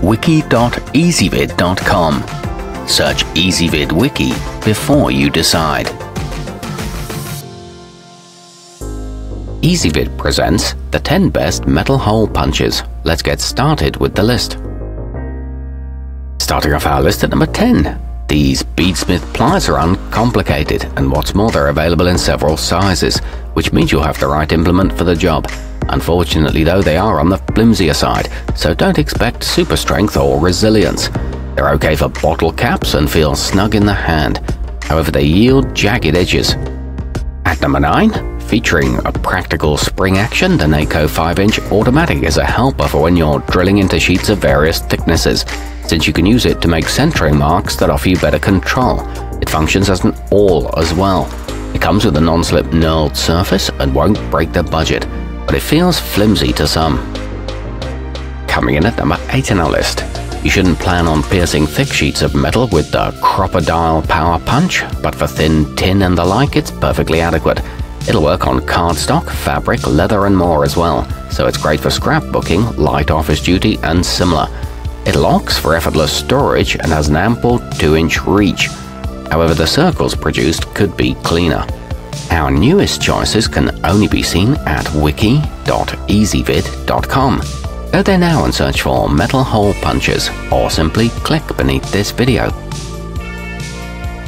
wiki.ezvid.com. Search Ezvid Wiki before you decide. Ezvid presents the 10 best metal hole punches. Let's get started with the list. Starting off our list at number 10. These beadsmith pliers are uncomplicated, and what's more, they're available in several sizes, which means you'll have the right implement for the job. Unfortunately though, they are on the flimsier side, so don't expect super strength or resilience. They're okay for bottle caps and feel snug in the hand. However, they yield jagged edges. At number 9, featuring a practical spring action, the Neiko 5-inch automatic is a helper for when you're drilling into sheets of various thicknesses, since you can use it to make centering marks that offer you better control. It functions as an awl as well. It comes with a non-slip knurled surface and won't break the budget, but it feels flimsy to some. Coming in at number 8 in our list. You shouldn't plan on piercing thick sheets of metal with the crop-a-dile power punch, but for thin tin and the like, it's perfectly adequate. It'll work on cardstock, fabric, leather and more as well, so it's great for scrapbooking, light office duty and similar. It locks for effortless storage and has an ample 2-inch reach. However, the circles produced could be cleaner. Our newest choices can only be seen at wiki.ezvid.com. Go there now and search for metal hole punches, or simply click beneath this video.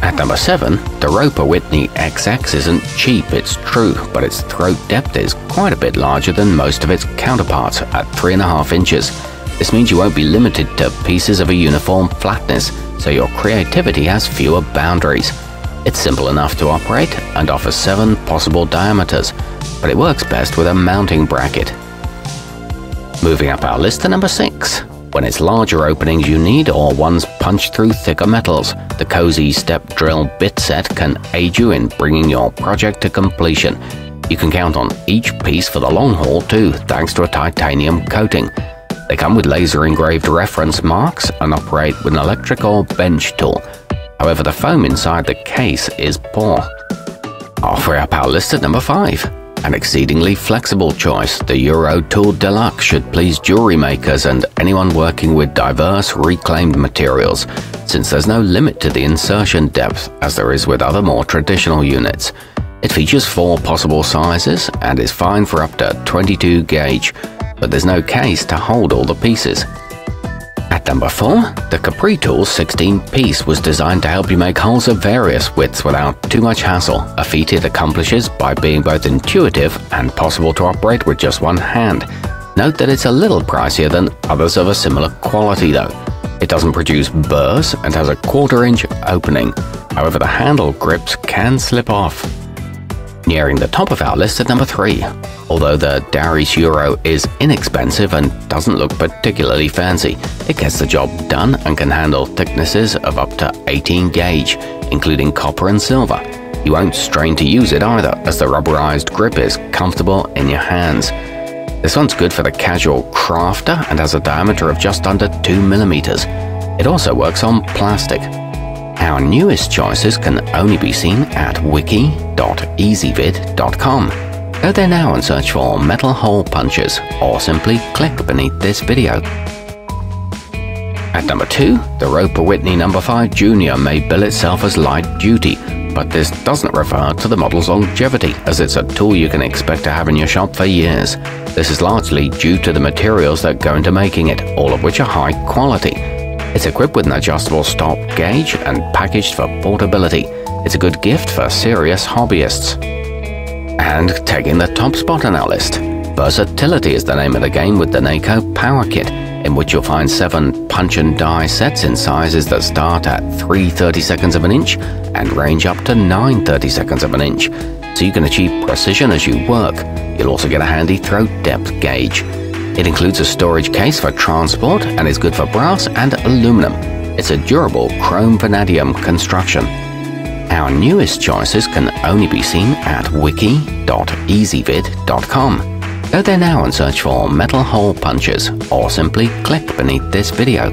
At number 7, the Whitney XX isn't cheap, it's true, but its throat depth is quite a bit larger than most of its counterparts at 3.5 inches. This means you won't be limited to pieces of a uniform flatness, so your creativity has fewer boundaries. It's simple enough to operate and offers 7 possible diameters, but it works best with a mounting bracket. Moving up our list to number 6. When it's larger openings you need or ones punched through thicker metals, the cozy step drill bit set can aid you in bringing your project to completion. You can count on each piece for the long haul too, thanks to a titanium coating. They come with laser engraved reference marks and operate with an electric or bench tool. However, the foam inside the case is poor. Halfway up our list at number 5. An exceedingly flexible choice, the eurotool deluxe should please jewelry makers and anyone working with diverse reclaimed materials, since there's no limit to the insertion depth as there is with other more traditional units. It features 4 possible sizes and is fine for up to 22 gauge, but there's no case to hold all the pieces. At number 4, the Capri tool's 16-piece was designed to help you make holes of various widths without too much hassle, a feat it accomplishes by being both intuitive and possible to operate with just one hand. Note that it's a little pricier than others of a similar quality though. It doesn't produce burrs and has a 1/4 inch opening, however the handle grips can slip off. Nearing the top of our list at number 3. Although the Darice Euro is inexpensive and doesn't look particularly fancy, it gets the job done and can handle thicknesses of up to 18 gauge, including copper and silver. You won't strain to use it either, as the rubberized grip is comfortable in your hands. This one's good for the casual crafter and has a diameter of just under 2 millimeters. It also works on plastic. Our newest choices can only be seen at wiki.ezvid.com. Go there now and search for metal hole punches, or simply click beneath this video. At number 2, the Whitney No. 5 Junior may bill itself as light duty, but this doesn't refer to the model's longevity, as it's a tool you can expect to have in your shop for years. This is largely due to the materials that go into making it, all of which are high quality. It's equipped with an adjustable stop gauge and packaged for portability. It's a good gift for serious hobbyists. And taking the top spot on our list, versatility is the name of the game with the Neiko Power Kit, in which you'll find 7 punch and die sets in sizes that start at 3/32 of an inch and range up to 9/32 of an inch, so you can achieve precision as you work. You'll also get a handy throat depth gauge. It includes a storage case for transport and is good for brass and aluminum. It's a durable chrome vanadium construction. Our newest choices can only be seen at wiki.ezvid.com. Go there now and search for metal hole punches, or simply click beneath this video.